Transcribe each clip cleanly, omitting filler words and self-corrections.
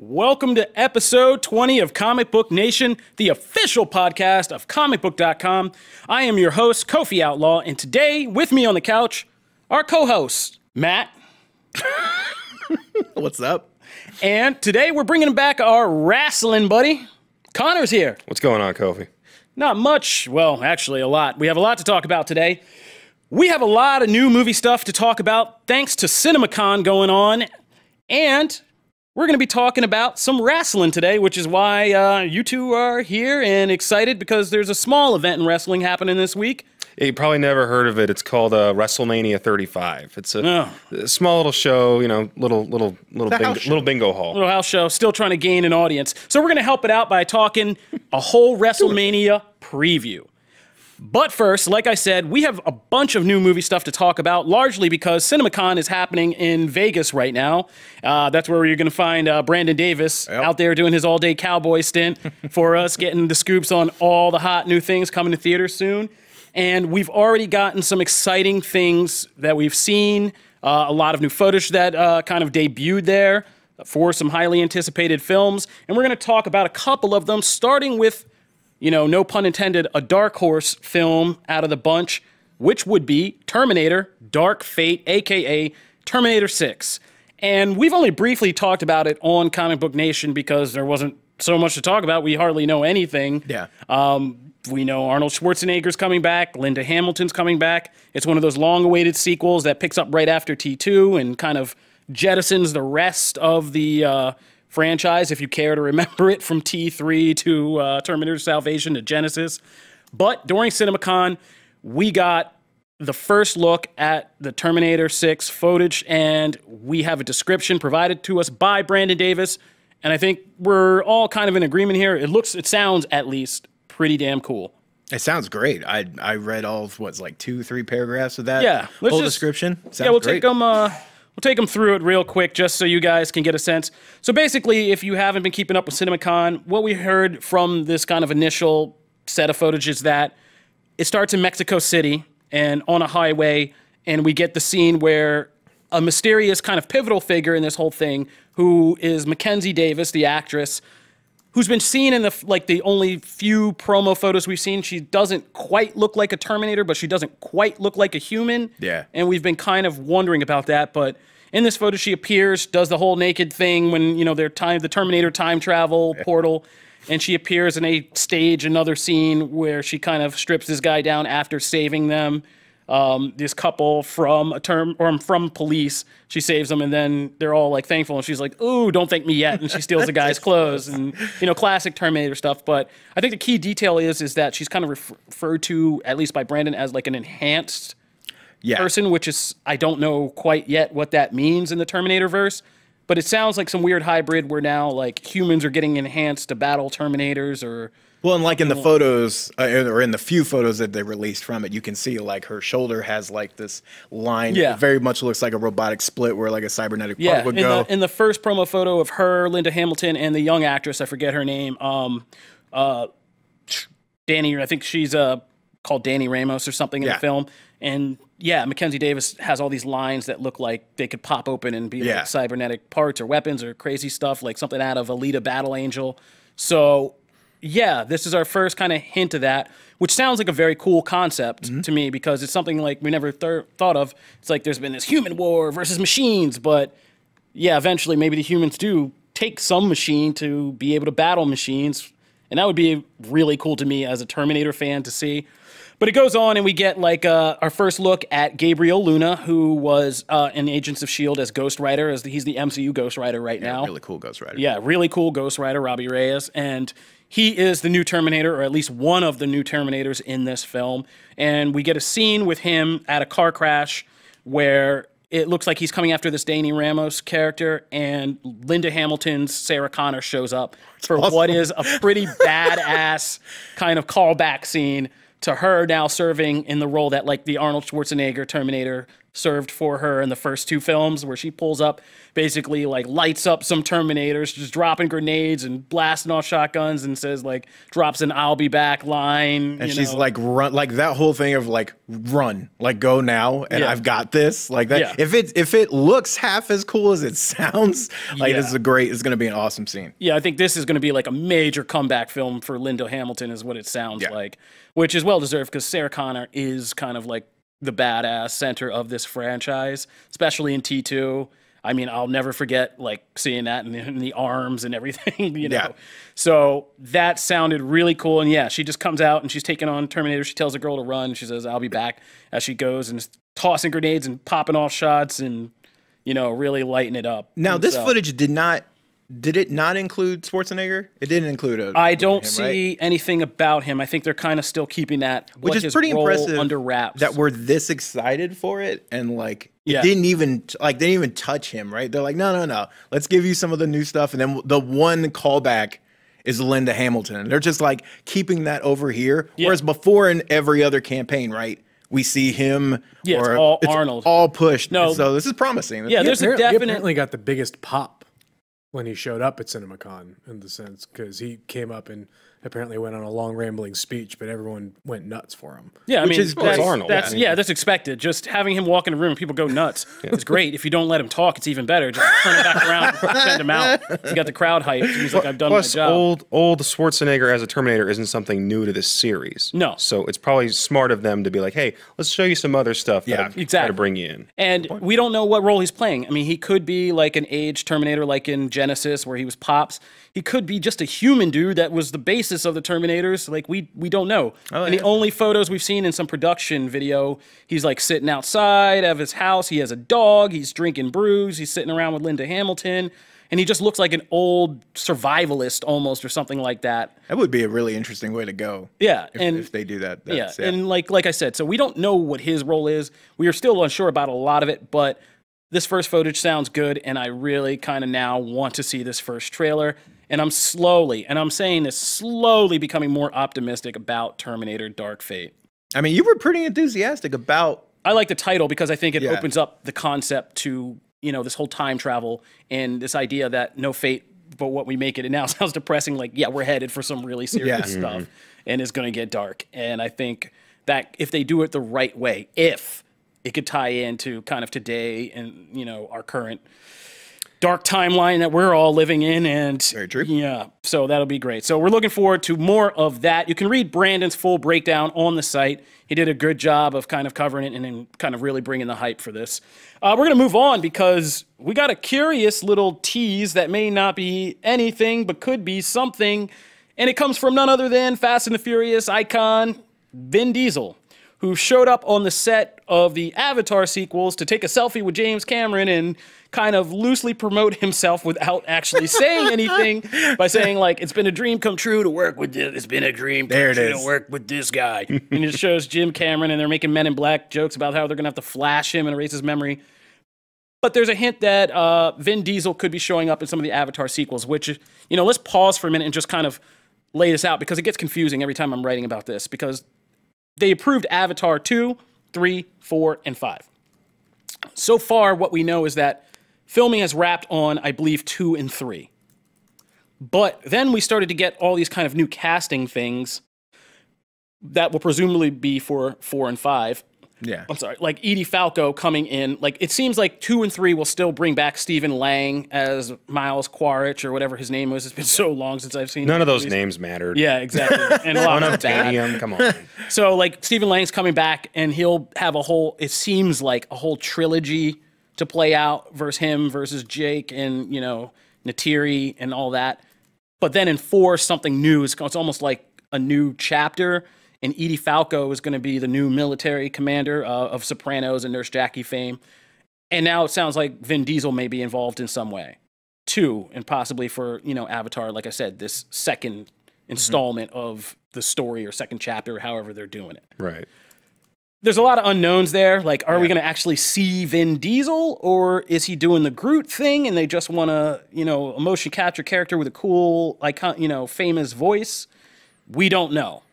Welcome to episode 20 of Comic Book Nation, the official podcast of Comicbook.com. I am your host, Kofi Outlaw, and today, with me on the couch, our co-host, Matt. What's up? And today, we're bringing back our wrestling buddy. Connor's here. What's going on, Kofi? Not much. Well, actually, a lot. We have a lot to talk about today. We have a lot of new movie stuff to talk about, thanks to CinemaCon going on, and we're going to be talking about some wrestling today, which is why you two are here and excited because there's a small event in wrestling happening this week. Yeah, you probably never heard of it. It's called Wrestlemania 35. It's a small little show, you know, little bingo hall. Little house show, still trying to gain an audience. So we're going to help it out by talking a whole WrestleMania preview. But first, like I said, we have a bunch of new movie stuff to talk about, largely because CinemaCon is happening in Vegas right now. That's where you're going to find Brandon Davis out there doing his all-day cowboy stint for us, getting the scoops on all the hot new things coming to theaters soon. And we've already gotten some exciting things that we've seen, a lot of new footage that kind of debuted there for some highly anticipated films. And we're going to talk about a couple of them, starting with, you know, no pun intended, a dark horse film out of the bunch, which would be Terminator Dark Fate, a.k.a. Terminator 6. And we've only briefly talked about it on Comic Book Nation because there wasn't so much to talk about. We hardly know anything. Yeah. We know Arnold Schwarzenegger's coming back. Linda Hamilton's coming back. It's one of those long-awaited sequels that picks up right after T2 and kind of jettisons the rest of the franchise, if you care to remember it, from T3 to Terminator Salvation to Genesis. But during CinemaCon, we got the first look at the Terminator 6 footage, and we have a description provided to us by Brandon Davis, and I think we're all kind of in agreement here. It sounds at least pretty damn cool. It sounds great. I read all of what's like 2-3 paragraphs of that. Yeah, whole description. Sounds we'll great. take them through it real quick just so you guys can get a sense. So basically, if you haven't been keeping up with CinemaCon, what we heard from this kind of initial set of footage is that it starts in Mexico City and on a highway, and we get the scene where a mysterious kind of pivotal figure in this whole thing, who is Mackenzie Davis, the actress, who's been seen in the only few promo photos we've seen. She doesn't quite look like a Terminator, but she doesn't quite look like a human. Yeah. And we've been kind of wondering about that, but in this photo, she appears, does the whole naked thing when, you know, the Terminator time travel portal, and she appears in another scene where she kind of strips this guy down after saving them. This couple from police, she saves them, and then they're all like thankful, and she's like, "Ooh, don't thank me yet," and she steals the guy's clothes, and you know, classic Terminator stuff. But I think the key detail is that she's kind of referred to, at least by Brandon, as like an enhanced person, which is, I don't know quite yet what that means in the Terminator verse, but it sounds like some weird hybrid where now like humans are getting enhanced to battle Terminators, or well, and like in the photos, or in the few photos that they released from it, you can see like her shoulder has like this line. Yeah. It very much looks like a robotic split where like a cybernetic part would go. In the first promo photo of her, Linda Hamilton, and the young actress, I forget her name, Danny, I think she's called Danny Ramos or something in the film. And yeah, Mackenzie Davis has all these lines that look like they could pop open and be like cybernetic parts or weapons or crazy stuff, like something out of Alita Battle Angel. So yeah, this is our first kind of hint of that, which sounds like a very cool concept to me because it's something like we never thought of. It's like there's been this human war versus machines, but yeah, eventually maybe the humans do take some machine to be able to battle machines, and that would be really cool to me as a Terminator fan to see. But it goes on, and we get like our first look at Gabriel Luna, who was in Agents of S.H.I.E.L.D. as Ghost Rider, he's the MCU Ghost Rider right now. Really cool Ghost Rider. Yeah, really cool Ghost Rider, Robbie Reyes. And he is the new Terminator, or at least one of the new Terminators in this film. And we get a scene with him at a car crash where it looks like he's coming after this Danny Ramos character, and Linda Hamilton's Sarah Connor shows up for what is a pretty badass kind of callback scene to her now serving in the role that like the Arnold Schwarzenegger Terminator served for her in the first 2 films, where she pulls up, basically like lights up some Terminators, just dropping grenades and blasting off shotguns, and says like, drops an "I'll be back" line. And she's like, run, like that whole thing of like, run, like go now, and I've got this, like that. Yeah. If it looks half as cool as it sounds, like this is it's going to be an awesome scene. Yeah, I think this is going to be like a major comeback film for Linda Hamilton, is what it sounds like, which is well deserved, because Sarah Connor is kind of like the badass center of this franchise, especially in T2. I mean, I'll never forget like seeing that in the arms and everything, you know. Yeah. So that sounded really cool. And yeah, she just comes out and she's taking on Terminator. She tells the girl to run. She says, "I'll be back," as she goes and is tossing grenades and popping off shots and, you know, really lighting it up. Now, And this so, footage did it not include Schwarzenegger? It didn't include I don't him, see anything about him. I think they're kind of still keeping that, which is his pretty role impressive under wraps. that we're this excited for it, and like it didn't even touch him, right? They're like, no, let's give you some of the new stuff, and then the one callback is Linda Hamilton. They're just like keeping that over here, whereas before in every other campaign, right? We see him, Yeah, or it's all Arnold. all pushed. No. So this is promising. Yeah, there's a He definite. apparently got the biggest pop when he showed up at CinemaCon, in the sense, because he came up and apparently went on a long rambling speech, but everyone went nuts for him. Yeah, I mean, is Arnold. That's that's expected. Just having him walk in a room and people go nuts is great. If you don't let him talk, it's even better. Just turn him back around and send him out. You got the crowd hyped. He's like, "I've done Plus, my job." old Schwarzenegger as a Terminator isn't something new to this series. No. So it's probably smart of them to be like, hey, let's show you some other stuff that'll try exactly. to bring you in. And we don't know what role he's playing. I mean, he could be like an aged Terminator, like in Genesis, where he was Pops. He could be just a human dude that was the basis of the Terminators. Like, we don't know. And the only photos we've seen in some production video, he's like sitting outside of his house. He has a dog. He's drinking brews. He's sitting around with Linda Hamilton. And he just looks like an old survivalist almost, or something like that. That would be a really interesting way to go. Yeah. If they do that. And like I said, so we don't know what his role is. We are still unsure about a lot of it, but this first footage sounds good, and I really kind of now want to see this first trailer. And I'm slowly, and I'm saying this, slowly becoming more optimistic about Terminator Dark Fate. I mean, you were pretty enthusiastic about... I like the title because I think it opens up the concept to, you know, this whole time travel and this idea that no fate but what we make it. It now sounds depressing, like, yeah, we're headed for some really serious stuff, and it's going to get dark. And I think that if they do it the right way, if it could tie into kind of today and, you know, our current dark timeline that we're all living in. And very true. Yeah, so that'll be great. So we're looking forward to more of that. You can read Brandon's full breakdown on the site. He did a good job of kind of covering it and then kind of really bringing the hype for this. We're going to move on because we got a curious little tease that may not be anything but could be something. And it comes from none other than Fast and the Furious icon Vin Diesel, who showed up on the set of the Avatar sequels to take a selfie with James Cameron and kind of loosely promote himself without actually saying anything, by saying, like, it's been a dream come true to work with this. It's been a dream come true to work with this guy. And it shows Jim Cameron, and they're making Men in Black jokes about how they're going to have to flash him and erase his memory. But there's a hint that Vin Diesel could be showing up in some of the Avatar sequels, which, you know, let's pause for a minute and just kind of lay this out, because it gets confusing every time I'm writing about this, because they approved Avatar 2, 3, 4, and 5. So far, what we know is that filming has wrapped on, I believe, 2 and 3. But then we started to get all these kind of new casting things that will presumably be for 4 and 5. Yeah. I'm sorry, like Edie Falco coming in. Like, it seems like 2 and 3 will still bring back Stephen Lang as Miles Quaritch, or whatever his name was. It's been so long since I've seen None of those names mattered. Yeah, exactly. And a lot of Unobtainium, come on. So, like, Stephen Lang's coming back, and he'll have a whole, it seems like a whole trilogy to play out versus him versus Jake and, you know, Natiri and all that. But then in 4, something new. It's almost like a new chapter. And Edie Falco is going to be the new military commander of Sopranos and Nurse Jackie fame. And now it sounds like Vin Diesel may be involved in some way. 2, and possibly for, you know, Avatar, like I said, this second installment of the story, or second chapter, or however they're doing it. Right. There's a lot of unknowns there. Like, are we going to actually see Vin Diesel, or is he doing the Groot thing and they just want to, you know, a motion capture character with a cool, icon, you know, famous voice? We don't know.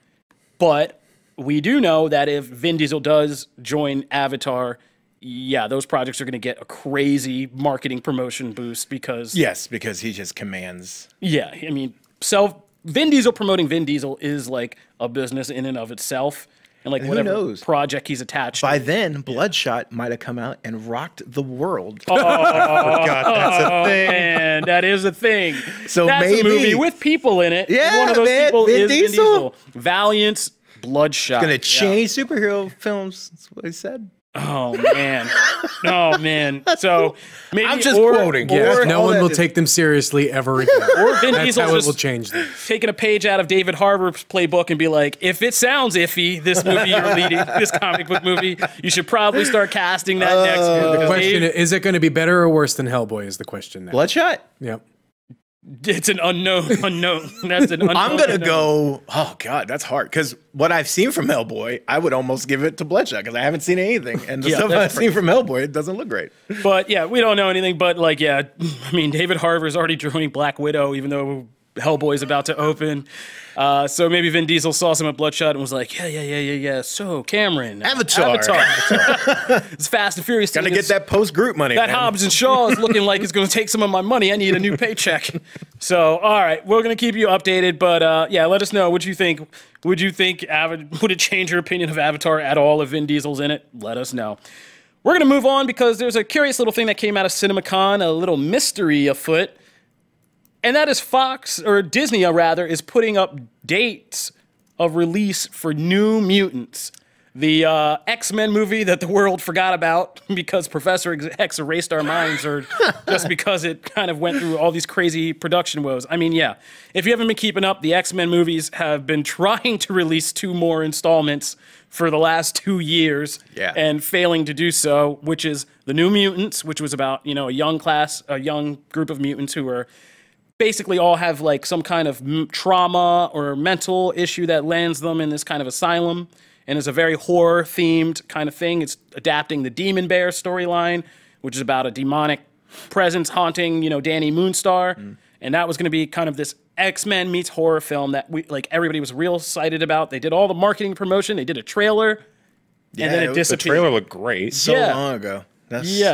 But we do know that if Vin Diesel does join Avatar, yeah, those projects are going to get a crazy marketing promotion boost because because he just commands. Yeah, I mean, Vin Diesel promoting Vin Diesel is like a business in and of itself. And like whatever project he's attached by then, Bloodshot might have come out and rocked the world. Oh, I forgot that's a thing. Man, that is a thing. So that's maybe a movie with people in it. Yeah, one of those people Vin is Diesel. Vin Diesel. Valiant's Bloodshot. It's gonna change superhero films. That's what he said. Oh man, oh man. So maybe I'm just quoting. Yeah, no one will take them seriously ever again. Or Vin That's Diesel how it just will change them. Taking a page out of David Harbour's playbook and be like, if it sounds iffy, this movie you're leading, this comic book movie, you should probably start casting that next year. The question is it going to be better or worse than Hellboy? Is the question now. Bloodshot? Yep. It's an unknown. That's an unknown. I'm gonna go. Oh God, that's hard. Because what I've seen from Hellboy, I would almost give it to Bloodshot because I haven't seen anything, and the stuff I've seen from Hellboy, it doesn't look great. But yeah, we don't know anything. But like, yeah, I mean, David Harbour is already drawing Black Widow, even though Hellboy is about to open. So maybe Vin Diesel saw some at Bloodshot and was like, yeah. So Cameron, Avatar. It's Fast and Furious. Gotta get that post group money. That Hobbs and Shaw is looking like it's going to take some of my money. I need a new paycheck. So, all right, we're going to keep you updated. But yeah, let us know what you think. Would you think would it change your opinion of Avatar at all if Vin Diesel's in it? Let us know. We're going to move on because there's a curious little thing that came out of CinemaCon, a little mystery afoot. And that is Fox, or Disney rather, is putting up dates of release for New Mutants. The X-Men movie that the world forgot about because Professor X erased our minds, or just because it kind of went through all these crazy production woes. I mean, yeah, if you haven't been keeping up, the X-Men movies have been trying to release 2 more installments for the last 2 years and failing to do so, which is the New Mutants, which was about, you know, a young group of mutants who were basically all have like some kind of trauma or mental issue that lands them in this kind of asylum, and is a very horror themed kind of thing. It's adapting the Demon Bear storyline, which is about a demonic presence haunting, you know, Danny Moonstar. And that was going to be kind of this X-Men meets horror film that everybody was real excited about. They did all the marketing promotion. They did a trailer, and then it disappeared. The trailer looked great. So long ago.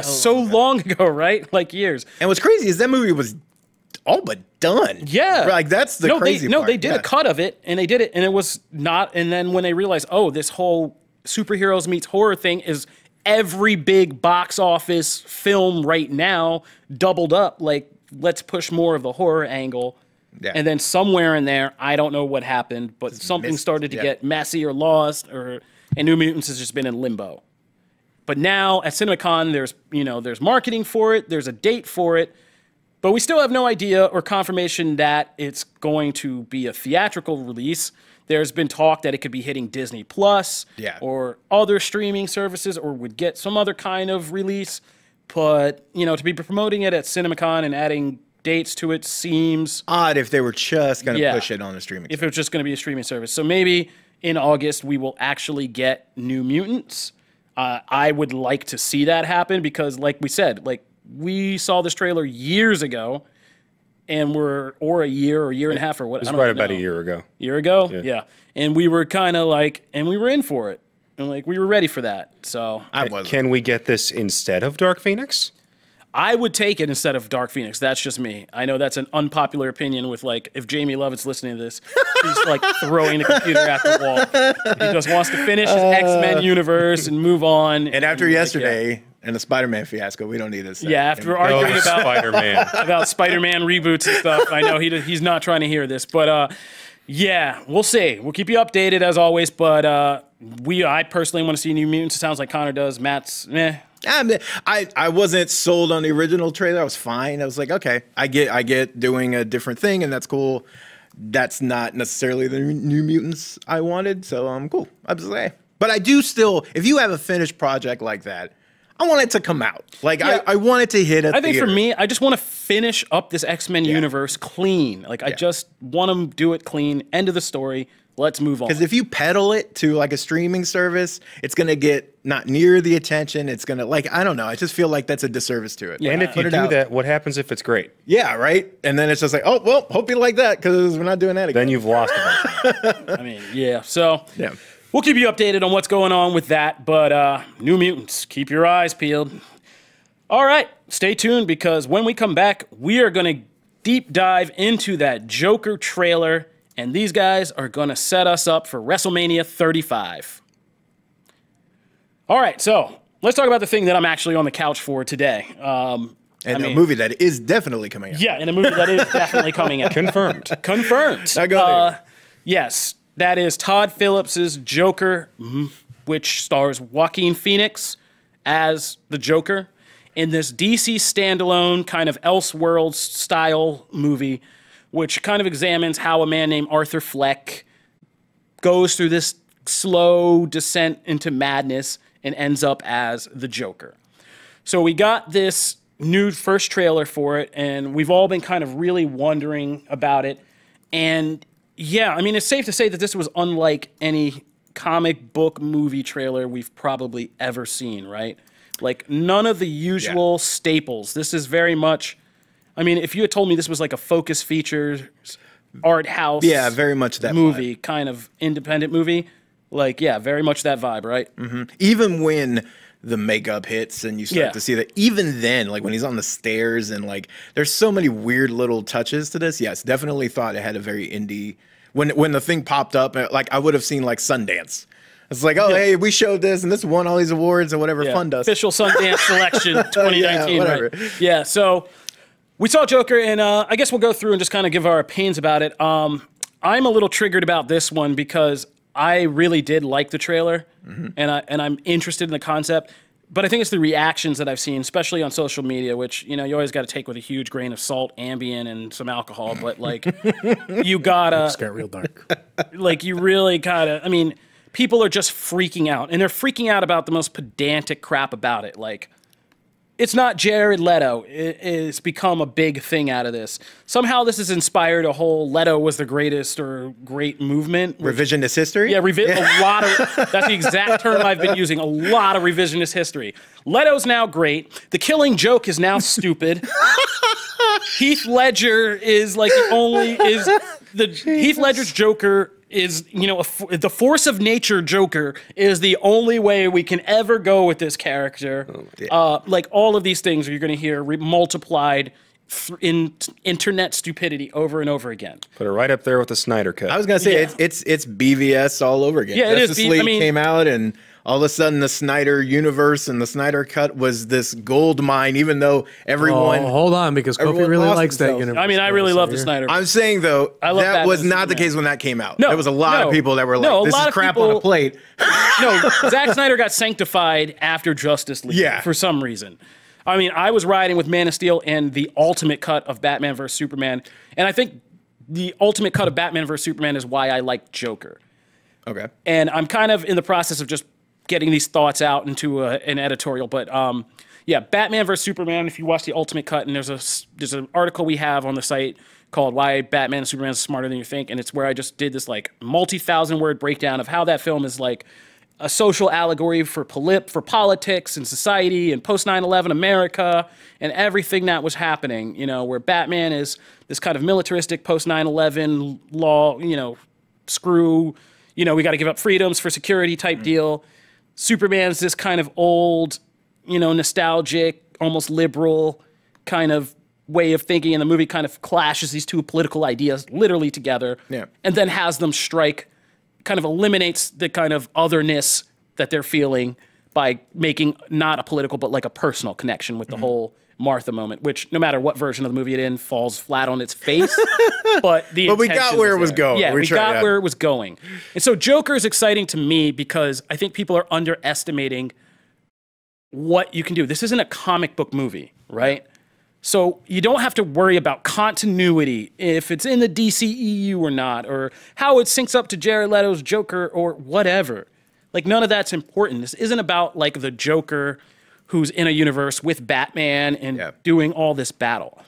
So long ago, right? Like years. And what's crazy is that movie was all but done. Yeah. Like, that's the crazy part. No, they did a cut of it, and they did it, and it was not, and then when they realized, oh, this whole superheroes meets horror thing is every big box office film right now doubled up, like, let's push more of the horror angle. Yeah. And then somewhere in there, I don't know what happened, but something started to get messy or lost, and New Mutants has just been in limbo. But now at CinemaCon, there's marketing for it, there's a date for it, but we still have no idea or confirmation that it's going to be a theatrical release. There's been talk that it could be hitting Disney Plus or other streaming services, or would get some other kind of release. But, you know, to be promoting it at CinemaCon and adding dates to it seems odd if they were just going to push it on a streaming service. If it was just going to be a streaming service. So maybe in August we will actually get New Mutants. I would like to see that happen because, like we said, we saw this trailer years ago, and a year and a half or what? It was right about a year ago. Year ago? Yeah. And we were kind of and we were in for it. And we were ready for that. So can we get this instead of Dark Phoenix? I would take it instead of Dark Phoenix. That's just me. I know that's an unpopular opinion with if Jamie Lovett's listening to this, he's throwing the computer at the wall. He just wants to finish his X-Men universe and move on. And after yesterday and the Spider-Man fiasco, we don't need this. Yeah, after arguing about Spider-Man reboots and stuff, I know he's not trying to hear this. But yeah, we'll see. We'll keep you updated as always. But I personally want to see New Mutants. It sounds like Connor does. Matt's meh. I wasn't sold on the original trailer. I was fine. I was like, okay, I get doing a different thing, and that's cool. That's not necessarily the New Mutants I wanted, so I'm cool. I was like, but I do still, if you have a finished project like that, I want it to come out. I want it to hit a theater. I think for me, I just want to finish up this X-Men universe clean. I just want to do it clean. End of the story. Let's move on. Because if you peddle it to a streaming service, it's going to get not near the attention. It's going to I don't know. I just feel like that's a disservice to it. Yeah. And if you do that, what happens if it's great? Yeah, right? And then it's just oh, well, hope you like that because we're not doing that again. Then you've lost it. I mean, yeah. So, we'll keep you updated on what's going on with that. But New Mutants, keep your eyes peeled. All right, stay tuned because when we come back, we are going to deep dive into that Joker trailer, and these guys are going to set us up for WrestleMania 35. All right, so let's talk about the thing that I'm actually on the couch for today. And a movie that is definitely coming out. Yeah, and a movie that is definitely coming out. Confirmed. Confirmed. I go there. Yes, that is Todd Phillips' Joker, which stars Joaquin Phoenix as the Joker in this DC standalone kind of Elseworlds style movie, which kind of examines how a man named Arthur Fleck goes through this slow descent into madness and ends up as the Joker. So we got this new first trailer for it, and we've all been kind of really wondering about it. And yeah, I mean, it's safe to say that this was unlike any comic book movie trailer we've probably ever seen, right? Like, none of the usual staples. This is very much, I mean, if you had told me this was like a Focus Features, art house, very much that movie, vibe. kind of independent movie, like, yeah, very much that vibe, right? Mm-hmm. Even when the makeup hits and you start to see that, even then, like when he's on the stairs and like, there's so many weird little touches to this. Yes, definitely thought it had a very indie. When the thing popped up, like I would have seen like Sundance. It's like, oh, hey, we showed this and this won all these awards or whatever. Fund us. Official Sundance selection 2019. whatever. Right? Yeah, so we saw Joker, and I guess we'll go through and just kind of give our opinions about it. I'm a little triggered about this one because I really did like the trailer, and I'm interested in the concept. But I think it's the reactions that I've seen, especially on social media, which, you know, you always got to take with a huge grain of salt, Ambien, and some alcohol. But, like, you gotta... It's got real dark. Like, you really gotta... I mean, people are just freaking out. And they're freaking out about the most pedantic crap about it. Like, it's not Jared Leto. It's become a big thing out of this. Somehow this has inspired a whole Leto was the greatest or great movement. Revisionist history? Yeah, a lot of, that's the exact term I've been using, a lot of revisionist history. Leto's now great. The Killing Joke is now stupid. Heath Ledger is like Heath Ledger's Joker is, you know, the force of nature Joker is the only way we can ever go with this character. Like all of these things you're going to hear multiplied in internet stupidity over and over again. Put it right up there with the Snyder Cut. I was going to say, it's BVS all over again. Yeah, it is. Justice League came out and all of a sudden the Snyder universe and the Snyder Cut was this gold mine, even though everyone... Oh, hold on, because Kofi really likes that universe. I mean, I really love the Snyder Cut. I'm saying, though, that was not the case when that came out. No, there was a lot of people that were like, this is crap on a plate. No, Zack Snyder got sanctified after Justice League for some reason. I mean, I was riding with Man of Steel and the ultimate cut of Batman vs. Superman, and I think the ultimate cut of Batman vs. Superman is why I like Joker. Okay. And I'm kind of in the process of just getting these thoughts out into an editorial, but yeah, Batman vs. Superman, if you watch the ultimate cut, and there's an article we have on the site called Why Batman and Superman is Smarter Than You Think, and it's where I just did this like multi-thousand word breakdown of how that film is like a social allegory for politics and society and post 9/11 America and everything that was happening, you know, where Batman is this kind of militaristic post 9/11 law, you know, screw, you know, we got to give up freedoms for security type deal. Superman's this kind of old, you know, nostalgic, almost liberal kind of way of thinking, and the movie kind of clashes these two political ideas literally together, and then has them strike, kind of eliminates the kind of otherness that they're feeling by making not a political but like a personal connection with the whole Martha moment, which no matter what version of the movie it in falls flat on its face. But we got where it was going. Yeah, we got where it was going. And so Joker is exciting to me because I think people are underestimating what you can do. This isn't a comic book movie, right? So you don't have to worry about continuity, if it's in the DCEU or not, or how it syncs up to Jared Leto's Joker or whatever. Like, none of that's important. This isn't about, like, the Joker who's in a universe with Batman and doing all this battle.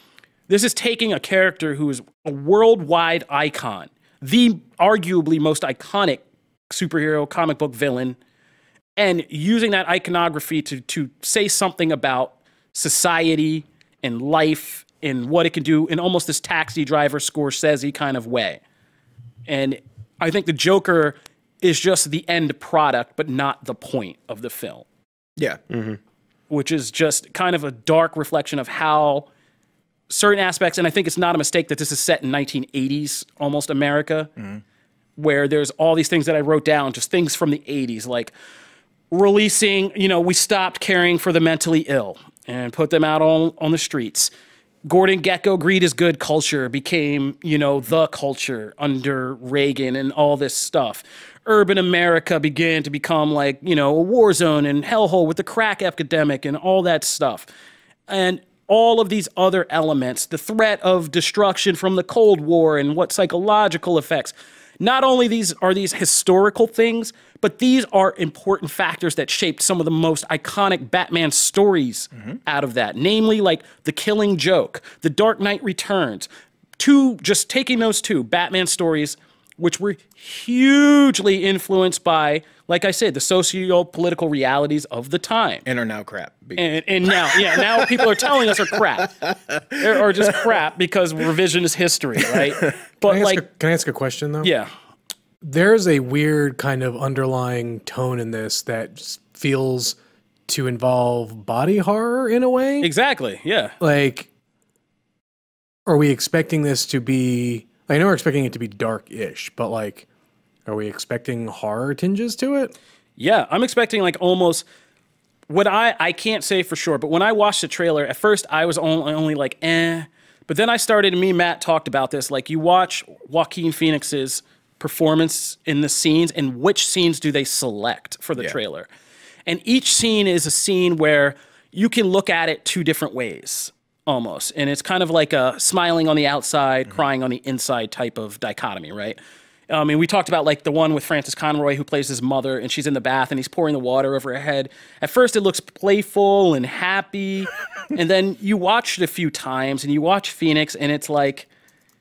This is taking a character who is a worldwide icon, the arguably most iconic superhero comic book villain, and using that iconography to say something about society and life and what it can do in almost this Taxi Driver Scorsese kind of way. And I think the Joker is just the end product, but not the point of the film. Yeah. Which is just kind of a dark reflection of how certain aspects, and I think it's not a mistake that this is set in 1980s, almost America, where there's all these things that I wrote down, just things from the 80s, like releasing, we stopped caring for the mentally ill and put them out on the streets. Gordon Gekko, greed is good culture became, the culture under Reagan and all this stuff. Urban America began to become like, a war zone and hellhole with the crack epidemic and all that stuff. And all of these other elements, the threat of destruction from the Cold War and what psychological effects. Not only are these historical things, but these are important factors that shaped some of the most iconic Batman stories out of that. Namely, like The Killing Joke, The Dark Knight Returns. Just taking those two Batman stories, which were hugely influenced by, like I said, the socio-political realities of the time. And are now crap. And now people are telling us are crap. Or just crap because revisionist history, right? But can I ask a question, though? Yeah. There's a weird kind of underlying tone in this that just feels to involve body horror in a way. Exactly, yeah. Like, are we expecting this to be... I know we're expecting it to be dark-ish, but like, are we expecting horror tinges to it? Yeah, I'm expecting like almost what I can't say for sure, but when I watched the trailer, at first I was only like, but then I started, and me and Matt talked about this, like you watch Joaquin Phoenix's performance in the scenes, and which scenes do they select for the trailer. And each scene is a scene where you can look at it two different ways. Almost. And it's kind of like a smiling on the outside, crying on the inside type of dichotomy, right? I mean, we talked about like the one with Frances Conroy who plays his mother, and she's in the bath and he's pouring the water over her head. At first it looks playful and happy. And then you watch it a few times and you watch Phoenix and it's like,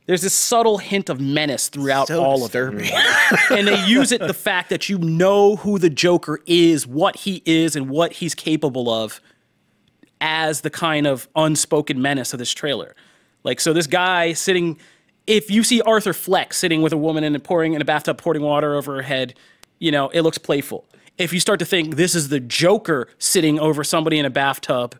there's this subtle hint of menace throughout all of it. And they use it, the fact that you know who the Joker is, what he is, and what he's capable of, as the kind of unspoken menace of this trailer. Like, so this guy sitting, if you see Arthur Fleck sitting with a woman in a bathtub, pouring water over her head, it looks playful. If you start to think this is the Joker sitting over somebody in a bathtub,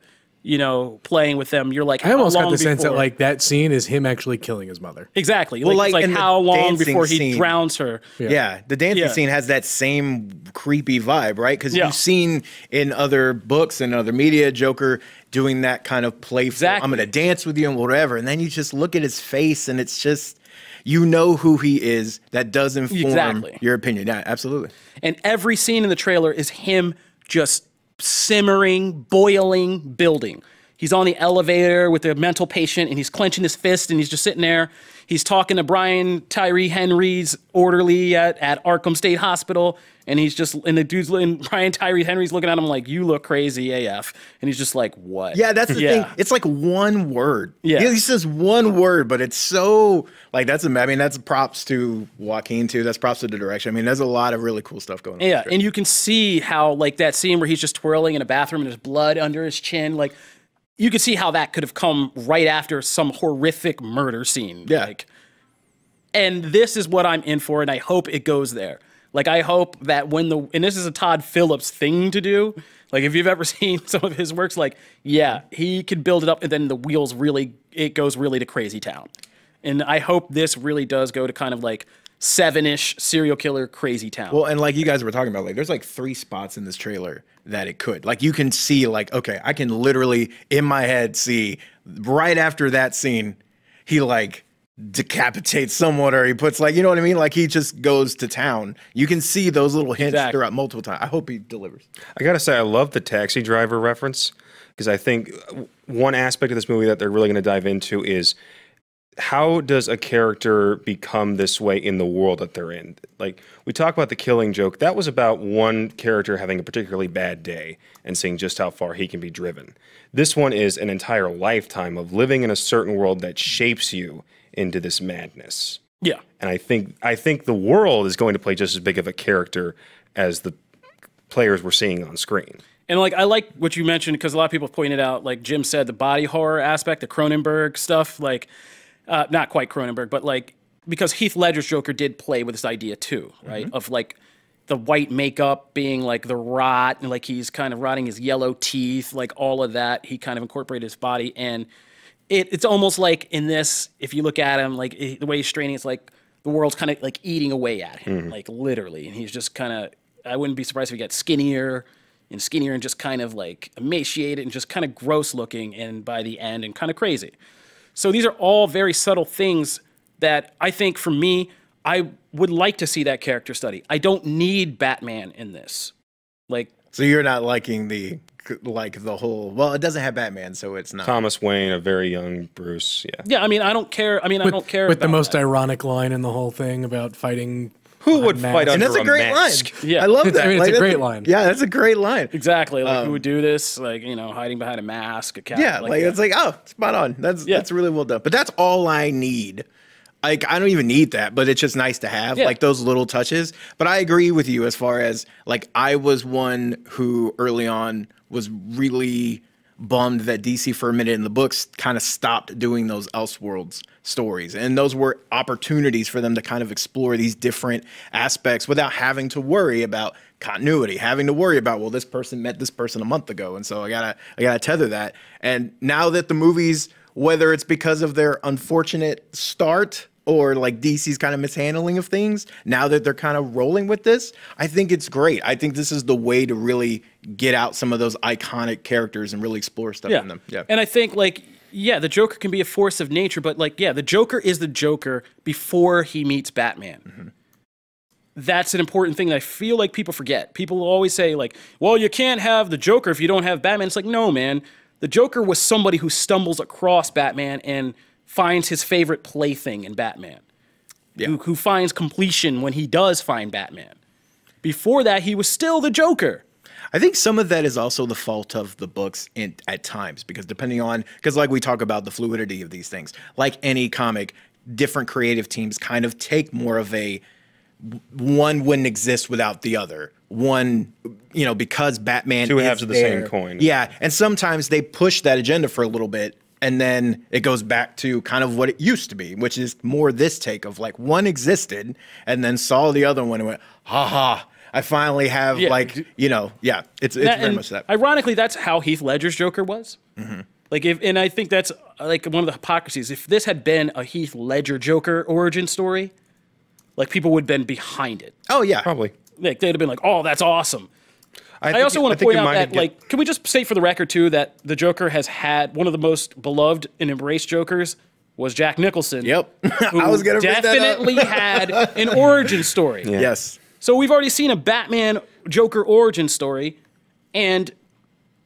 playing with them, you're like, I almost got the sense that like that scene is him actually killing his mother. Exactly. Well, like how long before he drowns her? Yeah, the dancing scene has that same creepy vibe, right? Because you've seen in other books and other media Joker doing that kind of playful, I'm going to dance with you and whatever. And then you just look at his face and it's just, who he is. That does inform your opinion. Yeah, absolutely. And every scene in the trailer is him just simmering, boiling, building. He's on the elevator with a mental patient and he's clenching his fist and he's just sitting there. He's talking to Brian Tyree Henry's orderly at Arkham State Hospital, and he's just, and the dude's, and Brian Tyree Henry's looking at him like, you look crazy AF. And he's just like, what? Yeah, that's the thing. It's like one word. Yeah. He says one word, but it's so, like, that's props to Joaquin too. That's props to the direction. I mean, there's a lot of really cool stuff going on. Yeah, and you can see how, like, that scene where he's just twirling in a bathroom and there's blood under his chin, like, you can see how that could have come right after some horrific murder scene. Yeah. Like, and this is what I'm in for, and I hope it goes there. Like, I hope that and this is a Todd Phillips thing to do. Like, if you've ever seen some of his works, like, yeah, he can build it up, and then the wheels it goes really to crazy town. And I hope this really does go to kind of like Seven-ish serial killer crazy town. Well, and like you guys were talking about, like, there's like 3 spots in this trailer that it could. Like, you can see, like, okay, I can literally in my head see right after that scene, he like decapitates someone, or he puts, like, you know what I mean? Like, he just goes to town. You can see those little hints throughout multiple times. I hope he delivers. I gotta say, I love the taxi driver reference, because I think one aspect of this movie that they're really going to dive into is how does a character become this way in the world that they're in? Like, we talk about The Killing Joke. That was about one character having a particularly bad day and seeing just how far he can be driven. This one is an entire lifetime of living in a certain world that shapes you into this madness. Yeah. And I think the world is going to play just as big of a character as the players we're seeing on screen. And, like, I like what you mentioned, because a lot of people pointed out, like Jim said, the body horror aspect, the Cronenberg stuff, like, not quite Cronenberg, but like, because Heath Ledger's Joker did play with this idea too, right? Of like, the white makeup being like the rot, and like he's kind of rotting his yellow teeth, like all of that. He kind of incorporated his body, and it's almost like in this, if you look at him, like the way he's straining, it's like the world's kind of like eating away at him, like literally, and he's just kind of. I wouldn't be surprised if he got skinnier and just kind of like emaciated and just kind of gross looking, and by the end, and kind of crazy. So these are all very subtle things that I think, for me, I would like to see that character study. I don't need Batman in this. Like, so you're not liking the whole, well, it doesn't have Batman, so it's not. Thomas Wayne, a very young Bruce, yeah. Yeah, I mean, I don't care. I mean, I don't care with about the most that. ironic line in the whole thing about fighting. Who would fight under And that's a great mask? line. Yeah. I love It's- that. I mean, it's a great line. Yeah, that's a great line. Exactly. Like, who would do this? Like, you know, hiding behind a mask, a cap. Yeah, like like that. it's like, oh, spot on. That's really well done. But that's all I need. Like, I don't even need that, but it's just nice to have, like, those little touches. But I agree with you as far as, like, I was one who early on was really bummed that DC for a minute in the books kind of stopped doing those Elseworlds stories. And those were opportunities for them to kind of explore these different aspects without having to worry about continuity, having to worry about, well, this person met this person a month ago, and so I gotta tether that. And now that the movies, whether it's because of their unfortunate start or like DC's kind of mishandling of things, now that they're kind of rolling with this, I think it's great. I think this is the way to really get out some of those iconic characters and really explore stuff in them. Yeah. And I think, like, yeah, the Joker can be a force of nature, but, like, yeah, the Joker is the Joker before he meets Batman. That's an important thing that I feel like people forget. People will always say, like, well, you can't have the Joker if you don't have Batman. It's like, no, man. The Joker was somebody who stumbles across Batman and finds his favorite plaything in Batman. Yeah. Who finds completion when he does find Batman. Before that, he was still the Joker. I think some of that is also the fault of the books at times, because depending on, because like we talk about the fluidity of these things, like any comic, different creative teams kind of take more of a, one wouldn't exist without the other. One, you know, because Batman Two is halves of the there. same coin. Yeah, and sometimes they push that agenda for a little bit, and then it goes back to kind of what it used to be, which is more this take of like one existed and then saw the other one and went, ha ha, I finally have like, you know, it's very much that. Ironically, that's how Heath Ledger's Joker was. Like, and I think that's like one of the hypocrisies. If this had been a Heath Ledger Joker origin story, like, people would have been behind it. Oh yeah, Probably. Like, they'd have been like, oh, that's awesome. I also want to think point it out might that, get- like, can we just say for the record, too, that the Joker has had one of the most beloved and embraced Jokers was Jack Nicholson. Yep. Who I was gonna bring that up. definitely had an origin story. Yeah. Yes. So we've already seen a Batman Joker origin story, and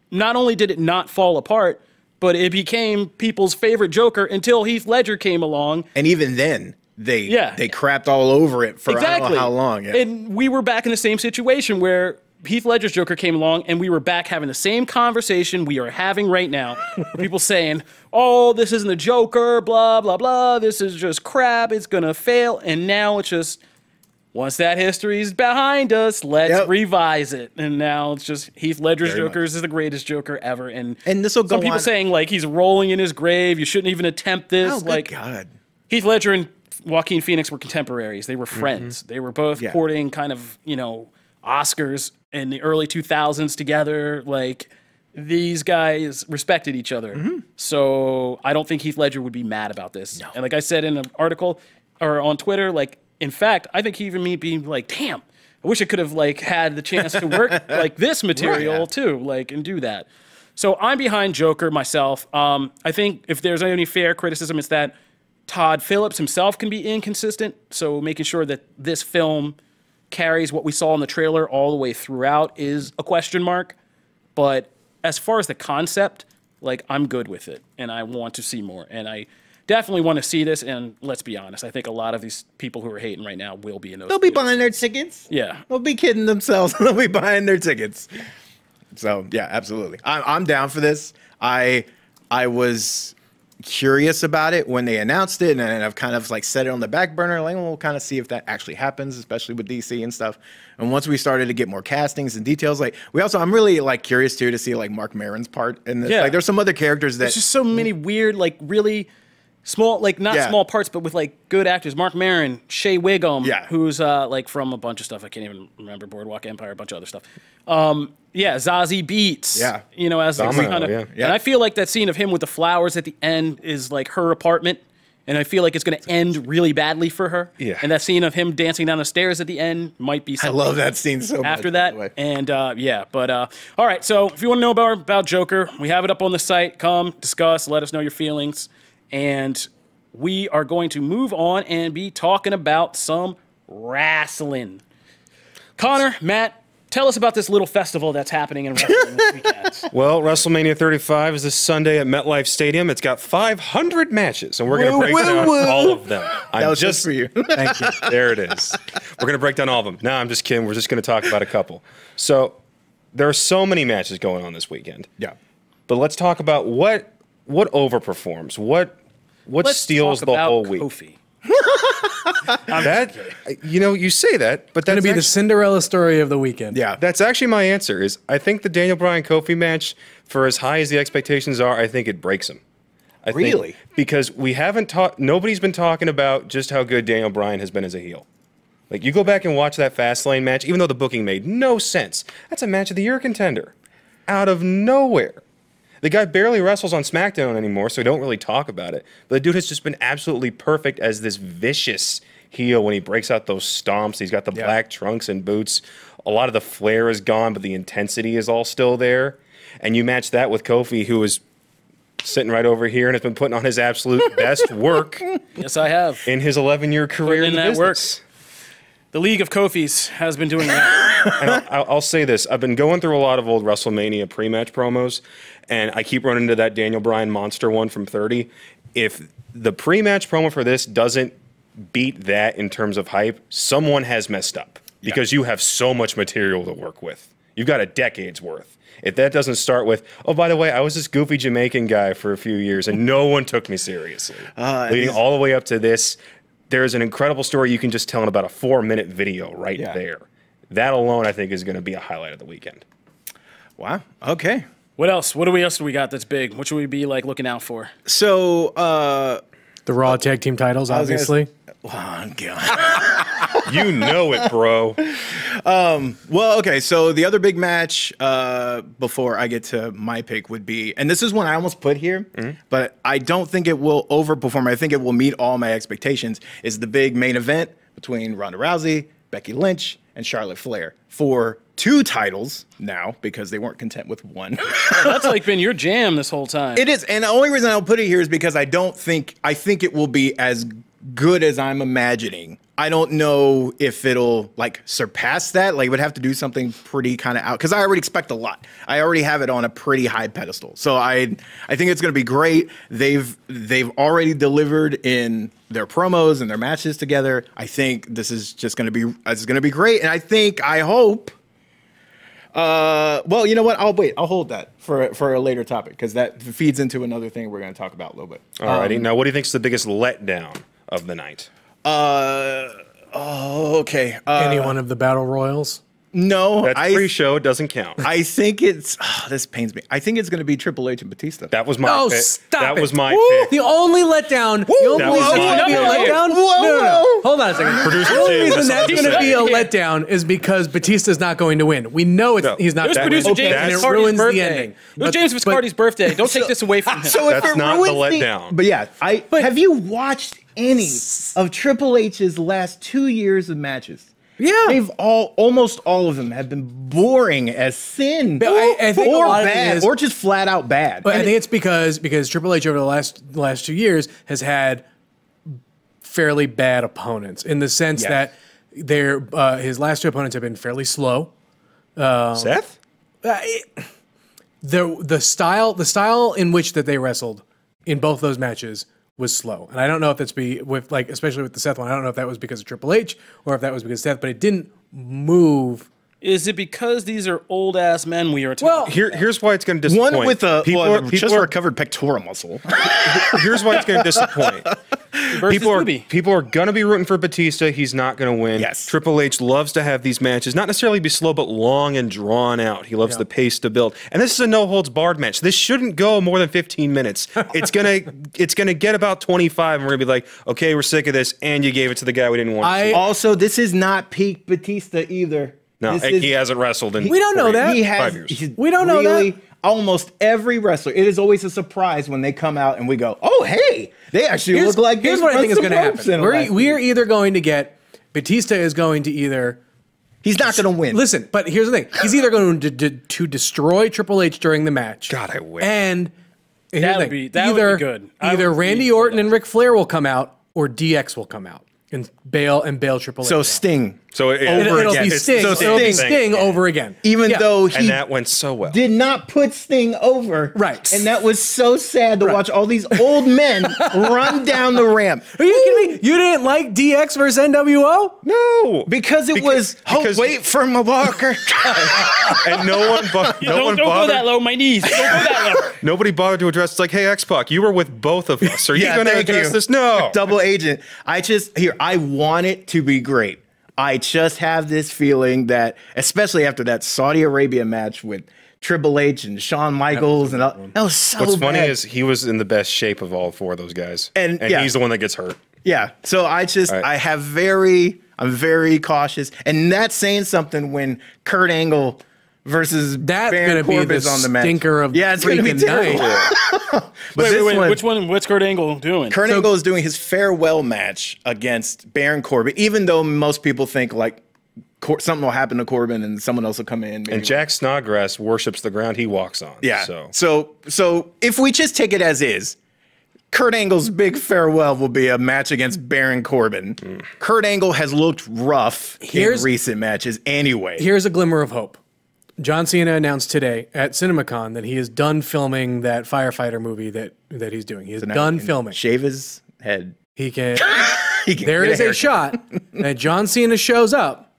not only did it not fall apart, but it became people's favorite Joker until Heath Ledger came along. And even then, they crapped all over it for I don't know how long. Yeah. And we were back in the same situation where Heath Ledger's Joker came along, and we were back having the same conversation we are having right now. Where people saying, oh, this isn't the Joker, blah, blah, blah. This is just crap. It's going to fail. And now it's just, once that history's behind us, let's revise it. And now it's just Heath Ledger's Joker is the greatest Joker ever. And this will go some people on. saying, like, he's rolling in his grave. You shouldn't even attempt this. Oh, good like, God. Heath Ledger and Joaquin Phoenix were contemporaries. They were friends. They were both courting kind of, you know, Oscars in the early 2000s together. Like, these guys respected each other. So I don't think Heath Ledger would be mad about this. No. And like I said in an article or on Twitter, like, in fact, I think even me being like, damn, I wish I could have like had the chance to work like this material too, like, and do that. So I'm behind Joker myself. I think if there's any fair criticism, it's that Todd Phillips himself can be inconsistent. So making sure that this film carries what we saw in the trailer all the way throughout is a question mark. But as far as the concept, like, I'm good with it, and I want to see more. And I definitely want to see this, and let's be honest, I think a lot of these people who are hating right now will be in those They'll be theaters. buying their tickets. Yeah. They'll be kidding themselves. They'll be buying their tickets. So, yeah, absolutely. I'm down for this. I was curious about it when they announced it, and I've kind of like set it on the back burner. Like, we'll kind of see if that actually happens, especially with DC and stuff. And once we started to get more castings and details, like I'm really like curious too to see like Mark Maron's part in this. Yeah. Like, there's some other characters that There's just so many weird, like, really small, like not small parts, but with like good actors. Mark Maron, Shea Wiggum, who's like from a bunch of stuff. I can't even remember. Boardwalk Empire, a bunch of other stuff. Zazie Beetz. Yeah. As like kind of. And I feel like that scene of him with the flowers at the end is like her apartment. And I feel like it's going to end really badly for her. Yeah. And that scene of him dancing down the stairs at the end might be something. I love that scene so much. After that. And all right. So if you want to know about Joker, we have it up on the site. Come, discuss, let us know your feelings. And we are going to move on and be talking about some wrestling. Connor, Matt, tell us about this little festival that's happening in wrestling this weekend. Well, WrestleMania 35 is this Sunday at MetLife Stadium. It's got 500 matches, and we're going to break down all of them. That was just for you. Thank you. There it is. We're going to break down all of them. No, I'm just kidding. We're just going to talk about a couple. So there are so many matches going on this weekend. Yeah. But let's talk about what overperforms, what steals the whole week. Kofi. You say that, but that's going to be the Cinderella story of the weekend. Yeah. That's actually my answer. Is I think the Daniel Bryan Kofi match, for as high as the expectations are, I think it breaks him. Really? Because we haven't nobody's been talking about just how good Daniel Bryan has been as a heel. Like, you go back and watch that Fastlane match, even though the booking made no sense. That's a match of the year contender. Out of nowhere. The guy barely wrestles on SmackDown anymore, so we don't really talk about it. But the dude has just been absolutely perfect as this vicious heel when he breaks out those stomps. He's got the black trunks and boots. A lot of the flair is gone, but the intensity is all still there. And you match that with Kofi, who is sitting right over here and has been putting on his absolute best work. Yes, I have. In his 11-year career in the business. The League of Kofis has been doing that. And I'll say this. I've been going through a lot of old WrestleMania pre-match promos, and I keep running into that Daniel Bryan monster one from 30. If the pre-match promo for this doesn't beat that in terms of hype, someone has messed up. Because you have so much material to work with. You've got a decade's worth. If that doesn't start with, oh, by the way, I was this goofy Jamaican guy for a few years, and no one took me seriously. Leading all the way up to this, there's an incredible story you can just tell in about a 4-minute video right there. That alone, I think, is going to be a highlight of the weekend. Wow. Okay. What else? What else do we got that's big? What should we be like looking out for? So, the Raw Tag Team titles, obviously. Oh, God. You know it, bro. Well, okay. So the other big match before I get to my pick would be, and this is one I almost put here, but I don't think it will overperform. I think it will meet all my expectations. Is the big main event between Ronda Rousey, Becky Lynch, and Charlotte Flair for 2 titles now because they weren't content with 1. That's like been your jam this whole time. It is, and the only reason I'll put it here is because I think it will be as good as I'm imagining. I don't know if it'll like surpass that. Like, it would have to do something pretty kind of out because I already expect a lot. I already have it on a pretty high pedestal. So I think it's going to be great. They've already delivered in their promos and their matches together. I think this is just going to be great. And I hope. Well, you know what? I'll hold that for a later topic because that feeds into another thing we're going to talk about a little bit. Alrighty. Now, what do you think is the biggest letdown of the night? Okay. Any one of the battle royals? No, that's pre-show. It doesn't count. I think it's. this pains me. I think it's going to be Triple H and Batista. That was my pick. Stop that it. was my pick. The only letdown. The only reason it's going to be a letdown. No. Hold on a second. Producer The only James, reason that's that's going to be a Yeah. letdown is because Batista's not going to win. We know he's not It was going to producer win. James And it Viscardi's ruins the birthday. ending. It was James Viscardi's birthday. Don't take this away from him. So if That's it not the ruins letdown. But yeah, have you watched any of Triple H's last 2 years of matches? Yeah. Almost all of them have been boring as sin, I think or a lot of it bad, is- or just flat out bad. But I think it's because Triple H over the last 2 years has had fairly bad opponents in the sense that his last 2 opponents have been fairly slow. Seth? The style in which that they wrestled in both those matches was slow, and I don't know if that's especially with the Seth one. I don't know if that was because of Triple H or if that was because of Seth, but it didn't move Is it because these are old ass men we are talking? Well, Here's why it's going to disappoint. One with a just are, recovered pectoral muscle. Here's why it's going to disappoint. People are going to be rooting for Batista. He's not going to win. Yes. Triple H loves to have these matches not necessarily be slow, but long and drawn out. He loves the pace to build. And this is a no holds barred match. This shouldn't go more than 15 minutes. It's gonna get about 25, and we're gonna be like, okay, we're sick of this. And you gave it to the guy we didn't want. Also, this is not peak Batista either. No, he hasn't wrestled in. We don't know that. He 5 has. years. We don't know that. Almost every wrestler, it is always a surprise when they come out and we go, "Oh, hey, they actually look like." Here's what I think is going to happen. We're either going to get Batista is going to either. He's not going to win. Listen, but here's the thing: he's either going to destroy Triple H during the match. God, I wish. And that would be good. Either Randy Orton and Ric Flair will come out, or DX will come out and bail Triple H. So Sting. So it'll be Sting. It'll be Sting over again. Even though he and that went so well. Did not put Sting over. Right. And that was so sad to watch all these old men run down the ramp. Are you kidding me? You didn't like DX versus NWO? No. Because it was, wait for my walker. And no one bothered. Don't go that low, my knees. Don't go that low. Nobody bothered to address. It's like, hey, X-Pac, you were with both of us. Are you going to address this? No. Double agent. I want it to be great. I just have this feeling that, especially after that Saudi Arabia match with Triple H and Shawn Michaels, that was so What's bad. funny is he was in the best shape of all four of those guys. And he's the one that gets hurt. Yeah. So I'm very cautious. And that's saying something when Kurt Angle versus Baron Corbin's on the match. Stinker of it's going to be terrible. Wait, what's Kurt Angle doing? Kurt Angle is doing his farewell match against Baron Corbin, even though most people think like something will happen to Corbin and someone else will come in. And Jack Snodgrass worships the ground he walks on. Yeah. So if we just take it as is, Kurt Angle's big farewell will be a match against Baron Corbin. Kurt Angle has looked rough in recent matches anyway. Here's a glimmer of hope. John Cena announced today at CinemaCon that he is done filming that firefighter movie that he's doing. He is done filming. Shave his head. He can. There is a shot that John Cena shows up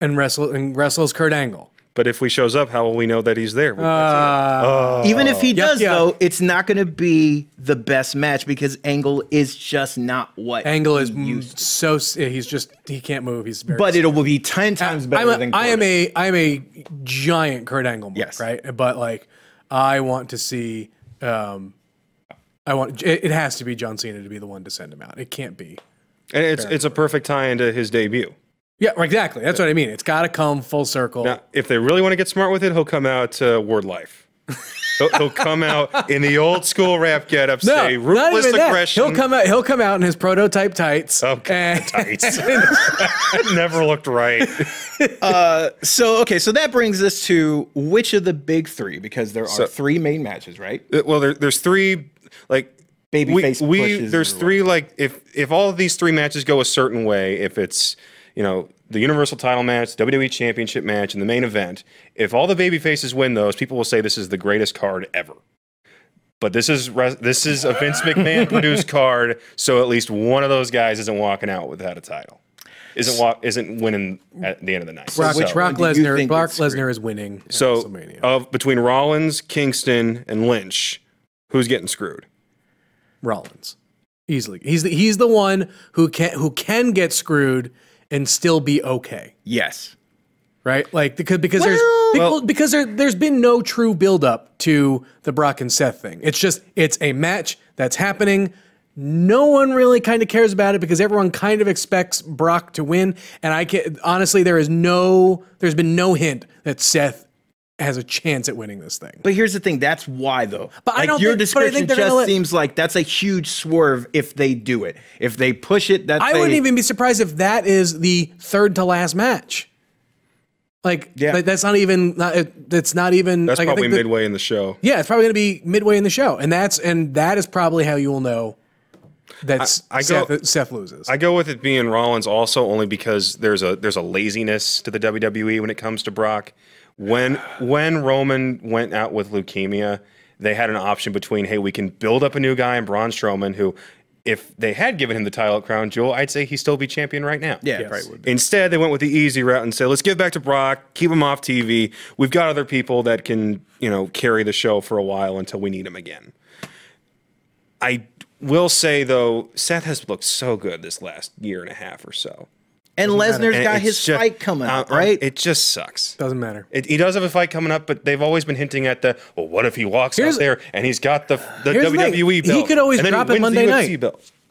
and wrestles Kurt Angle. But if he shows up, how will we know that he's there? Even if he does, though, it's not going to be the best match because Angle is just not what Angle is so. He can't move. He's very. But it will be 10 times better than. I am a giant Kurt Angle mark, right? But like, I want to see. It has to be John Cena to be the one to send him out. It can't be. And it's a perfect tie into his debut. Yeah, exactly. That's what I mean. It's got to come full circle. Now, if they really want to get smart with it, he'll come out Word Life. He'll come out in the old school rap getup, say ruthless aggression. He'll come out in his prototype tights. Okay, tights. Never looked right. So that brings us to which of the big three, because there are three main matches, right? Well, there's three like babyface pushes. There's three like if all of these three matches go a certain way, if it's the Universal title match, WWE Championship match, and the main event, if all the babyfaces win those, people will say this is the greatest card ever. But this is a Vince McMahon produced card, so at least one of those guys isn't walking out without a title. Isn't winning at the end of the night. Brock Lesnar is winning. So between Rollins, Kingston, and Lynch, who's getting screwed? Rollins, easily. He's the one who can get screwed and still be okay. Yes. Right? Like because there's been no true build up to the Brock and Seth thing. It's a match that's happening. No one really kind of cares about it because everyone kind of expects Brock to win. And honestly, there's been no hint that Seth has a chance at winning this thing. But here's the thing, that's why though. But like your description just seems like that's a huge swerve if they do it. If they push it, I wouldn't even be surprised if that is the third to last match. That's probably midway in the show. Yeah, it's probably going to be midway in the show. And that is probably how you will know that Seth loses. I go with it being Rollins also only because there's a laziness to the WWE when it comes to Brock. When Roman went out with leukemia, they had an option between, hey, we can build up a new guy in Braun Strowman who if they had given him the title at Crown Jewel, I'd say he'd still be champion right now. Yeah, probably would be. Instead, they went with the easy route and said, let's give it back to Brock, keep him off TV. We've got other people that can, carry the show for a while until we need him again. I will say, though, Seth has looked so good this last year and a half or so. And Lesnar's got his fight coming up, right? It just sucks. Doesn't matter. He does have a fight coming up, but they've always been hinting at well, what if he walks out there and he's got the WWE belt? He could always drop it Monday night.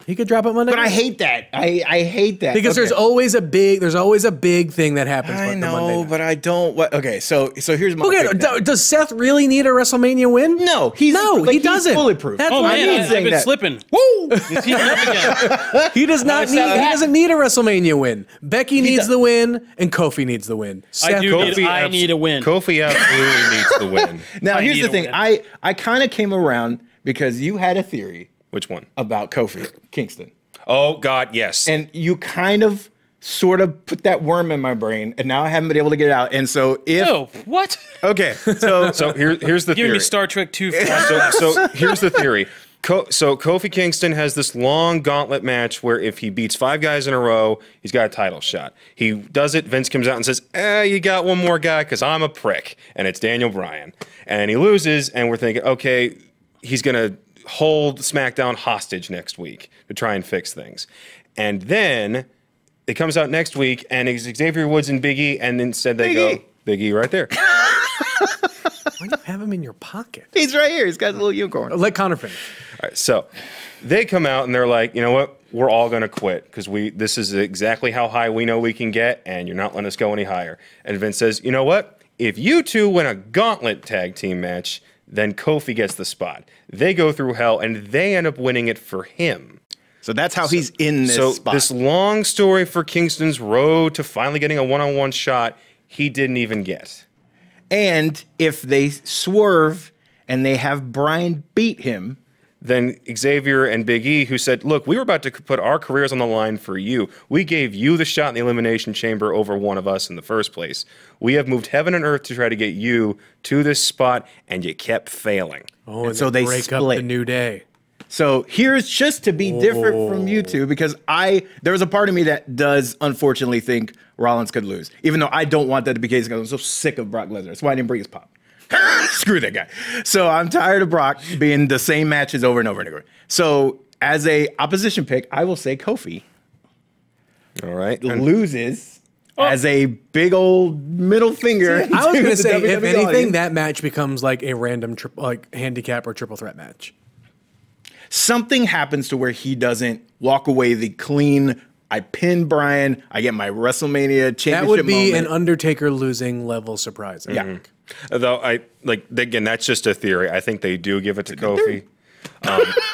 He could drop it Monday night. But I hate that. I hate that. Because there's always a big thing that happens. I know, but I don't. Okay, so here's my. Okay, does Seth really need a WrestleMania win? No, he doesn't. He's bulletproof. That's oh what man, I've been slipping. Woo! He's heating up again. He does not need. He doesn't need a WrestleMania win. Becky needs the win, and Kofi needs the win. I need a win. Kofi absolutely needs the win. Now here's the thing. I kind of came around because you had a theory. Which one? About Kofi Kingston. Oh, God, yes. And you kind of sort of put that worm in my brain, and now I haven't been able to get it out. And so if... Oh, what? Okay, so here's the theory. Giving me Star Trek 2. So here's the theory. So Kofi Kingston has this long gauntlet match where if he beats 5 guys in a row, he's got a title shot. He does it, Vince comes out and says, you got one more guy because I'm a prick, and it's Daniel Bryan. And he loses, and we're thinking, okay, he's going to hold SmackDown hostage next week to try and fix things. And then it comes out next week, and it's Xavier Woods and Big E, and instead they go, Big E right there. Why do you have him in your pocket? He's right here. He's got a little unicorn. Let Connor finish. All right, so they come out, and they're like, you know what? We're all going to quit because this is exactly how high we know we can get, and you're not letting us go any higher. And Vince says, you know what? If you two win a gauntlet tag team match, then Kofi gets the spot. They go through hell, and they end up winning it for him. So that's how he's in this spot. This long story for Kingston's road to finally getting a one-on-one shot, he didn't even get. And if they swerve and they have Bryan beat him, then Xavier and Big E, who said, look, we were about to put our careers on the line for you. We gave you the shot in the Elimination Chamber over one of us in the first place. We have moved heaven and earth to try to get you to this spot, and you kept failing. Oh, and so they break split. Up the New Day. So here's just to be different from you two, because there was a part of me that does unfortunately think Rollins could lose, even though I don't want that to be the case because I'm so sick of Brock Lesnar. That's why I didn't bring his pop. Screw that guy. So I'm tired of Brock being the same matches over and over and over. So as a opposition pick, I will say Kofi. All right. Loses as a big old middle finger. I was going to say, if anything, that match becomes like a random handicap or triple threat match. Something happens to where he doesn't walk away the clean, I pin Bryan, I get my WrestleMania championship That would be moment. an Undertaker losing level surprise. Yeah. Though again, that's just a theory. I think they do give it to Kofi.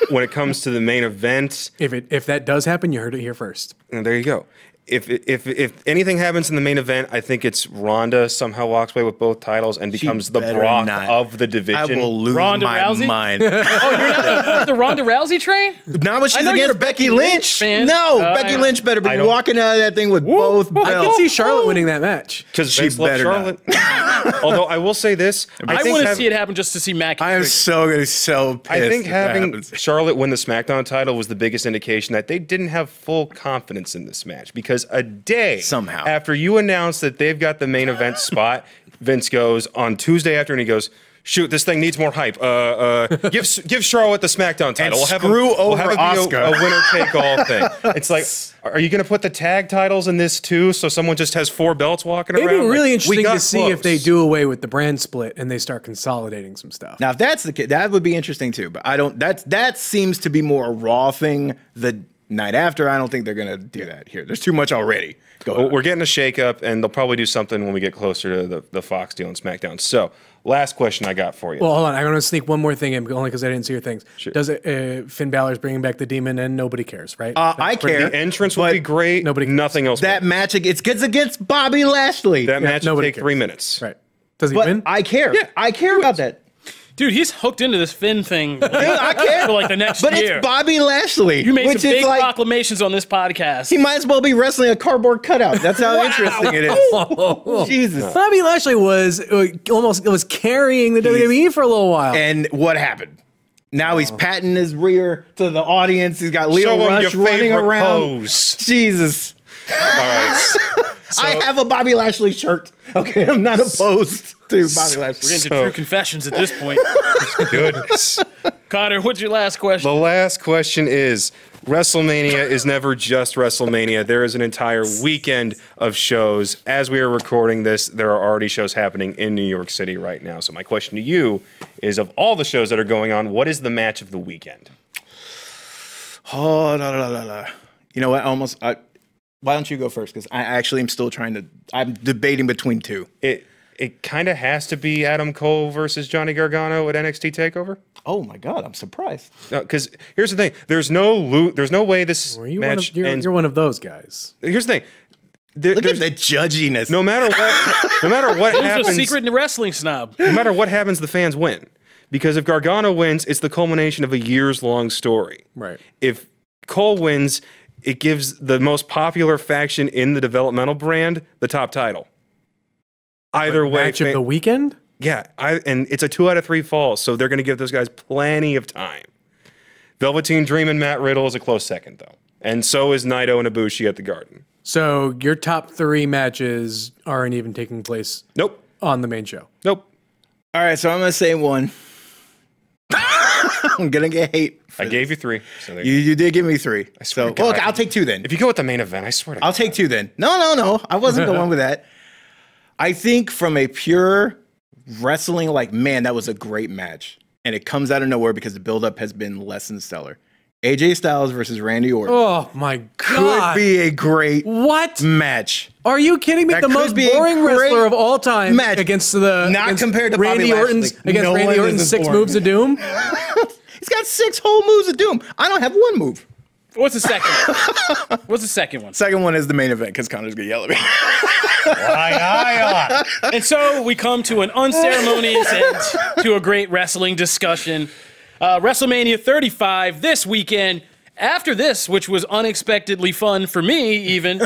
When it comes to the main event, if that does happen, you heard it here first. And there you go. If anything happens in the main event, I think it's Ronda somehow walks away with both titles and becomes the Brock of the division. I will lose Rousey? mind. Oh, you're not the Ronda Rousey train? Not when she's against Becky Lynch. No, Becky Lynch better be walking out of that thing with both belts. I can see Charlotte winning that match. Because she better Charlotte. Although I will say this. I want to see it happen just to see Mackie. I am so pissed. I think having Charlotte win the SmackDown title was the biggest indication that they didn't have full confidence in this match, because a day somehow after you announce that they've got the main event spot, Vince goes on Tuesday after and he goes, shoot, this thing needs more hype. Give Charlotte the SmackDown title. We'll have a winner take all thing. It's like, are you going to put the tag titles in this too, so someone just has 4 belts walking around? It'd be really interesting to see if they do away with the brand split and they start consolidating some stuff. Now, if that's the case, that would be interesting too. But I don't. That seems to be more a Raw thing. The night after, I don't think they're going to do that here. There's too much already. We're getting a shakeup, and they'll probably do something when we get closer to the Fox deal and SmackDown. So, last question I got for you. Well, hold on. I'm going to sneak one more thing in, only because I didn't see your things. Sure. Does it? Finn Balor's bringing back the Demon, and nobody cares, right? I care. The entrance would be great. Nothing else. That match gets against Bobby Lashley. That match would take 3 minutes. Right. Does he win? I care. Yeah, I care about that. Dude, he's hooked into this Finn thing I care. for like the next year. But it's Bobby Lashley. You made some big proclamations on this podcast. He might as well be wrestling a cardboard cutout. That's how interesting it is. Jesus. Bobby Lashley was carrying the WWE for a little while. And what happened? Now he's patting his rear to the audience. He's got Leo Show him Rush your running favorite around. pose. Jesus. All right. I have a Bobby Lashley shirt. Okay, I'm not opposed to Bobby Lashley. We're into true confessions at this point. Goodness. Connor, what's your last question? The last question is, WrestleMania is never just WrestleMania. There is an entire weekend of shows. As we are recording this, there are already shows happening in New York City right now. So my question to you is, of all the shows that are going on, what is the match of the weekend? Oh, You know what? Why don't you go first? Because I actually am still I'm debating between two. It kind of has to be Adam Cole versus Johnny Gargano at NXT TakeOver. Oh my God, I'm surprised. Because here's the thing: there's no way this match ends. You're one of those guys. Here's the thing: Look at the judginess. no matter what Who's happens, a secret wrestling snob? no matter what happens, the fans win. Because if Gargano wins, it's the culmination of a years-long story. Right. If Cole wins, it gives the most popular faction in the developmental brand the top title. Either way, Match of the weekend? yeah, and it's a 2 out of 3 falls, so they're going to give those guys plenty of time. Velveteen Dream and Matt Riddle is a close second, though, and so is Naito and Ibushi at the Garden. So your top 3 matches aren't even taking place Nope, on the main show. nope. All right, so I'm gonna say one. I'm gonna get hate. I gave you 3. So there You did give me 3. swear So to God. look, I'll take 2 then. If you go with the main event, I swear to I'll God. take 2 then. No. I wasn't going with that. I think from a pure wrestling, like, man, that was a great match. And it comes out of nowhere because the buildup has been less than stellar. AJ Styles versus Randy Orton Oh my could God. be a great What? match. Are you kidding me? That The could most be a boring great wrestler of all time match. against Compared to Randy Bobby Orton's Lashley. against No Randy one Orton's is 6 boring. moves of doom. He's got 6 whole moves of doom. I don't have 1 move. What's the second one? What's the second one? Second one is the main event because Connor's gonna yell at me. And so we come to an unceremonious end to a great wrestling discussion. WrestleMania 35 this weekend. After this, which was unexpectedly fun for me, even,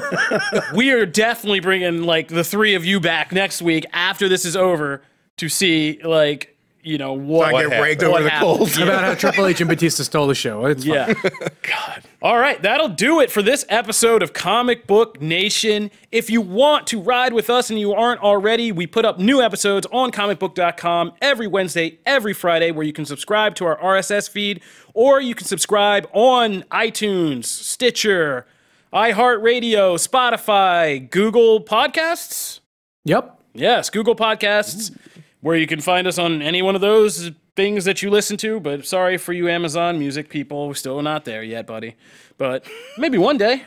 we are definitely bringing like the 3 of you back next week after this is over to see what I get raked over the happened. coals. About how Triple H and Batista stole the show. It's fine. Yeah. God. All right, that'll do it for this episode of Comic Book Nation. If you want to ride with us and you aren't already, we put up new episodes on Comicbook.com every Wednesday, every Friday, where you can subscribe to our RSS feed, or you can subscribe on iTunes, Stitcher, iHeartRadio, Spotify, Google Podcasts. Yep. Yes, Google Podcasts, where you can find us on any one of those things that you listen to. But sorry for you Amazon Music people, we're still not there yet, buddy. But maybe one day.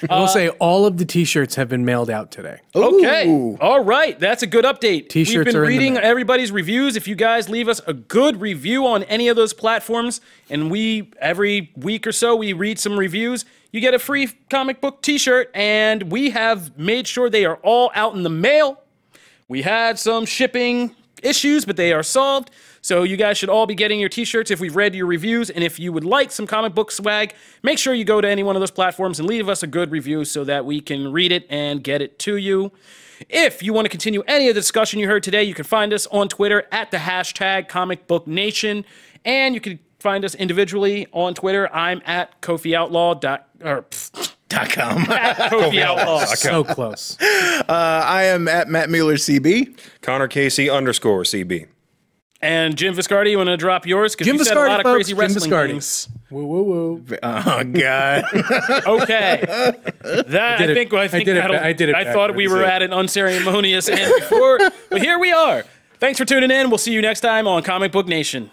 I will say all of the T-shirts have been mailed out today. Okay. Ooh. All right. That's a good update. T-shirts We've been are in the reading mail. everybody's reviews. If you guys leave us a good review on any of those platforms, and every week or so, we read some reviews, you get a free comic book T-shirt, and we have made sure they are all out in the mail. We had some shipping issues, but they are solved. So you guys should all be getting your T-shirts if we've read your reviews. And if you would like some comic book swag, make sure you go to any one of those platforms and leave us a good review so that we can read it and get it to you. If you want to continue any of the discussion you heard today, you can find us on Twitter at the hashtag comicbooknation. And you can find us individually on Twitter. I'm at KofiOutlaw.com. At Kofi Outlaw. So close. I am at Matt Mueller CB. Connor Casey _CB. And Jim Viscardi, you want to drop yours? Because Jim you said a Viscardi, lot of folks. crazy Jim wrestling Viscardi. things. Woo, woo, woo. Oh God. Okay. I thought we were at an unceremonious end before, but here we are. Thanks for tuning in. We'll see you next time on Comic Book Nation.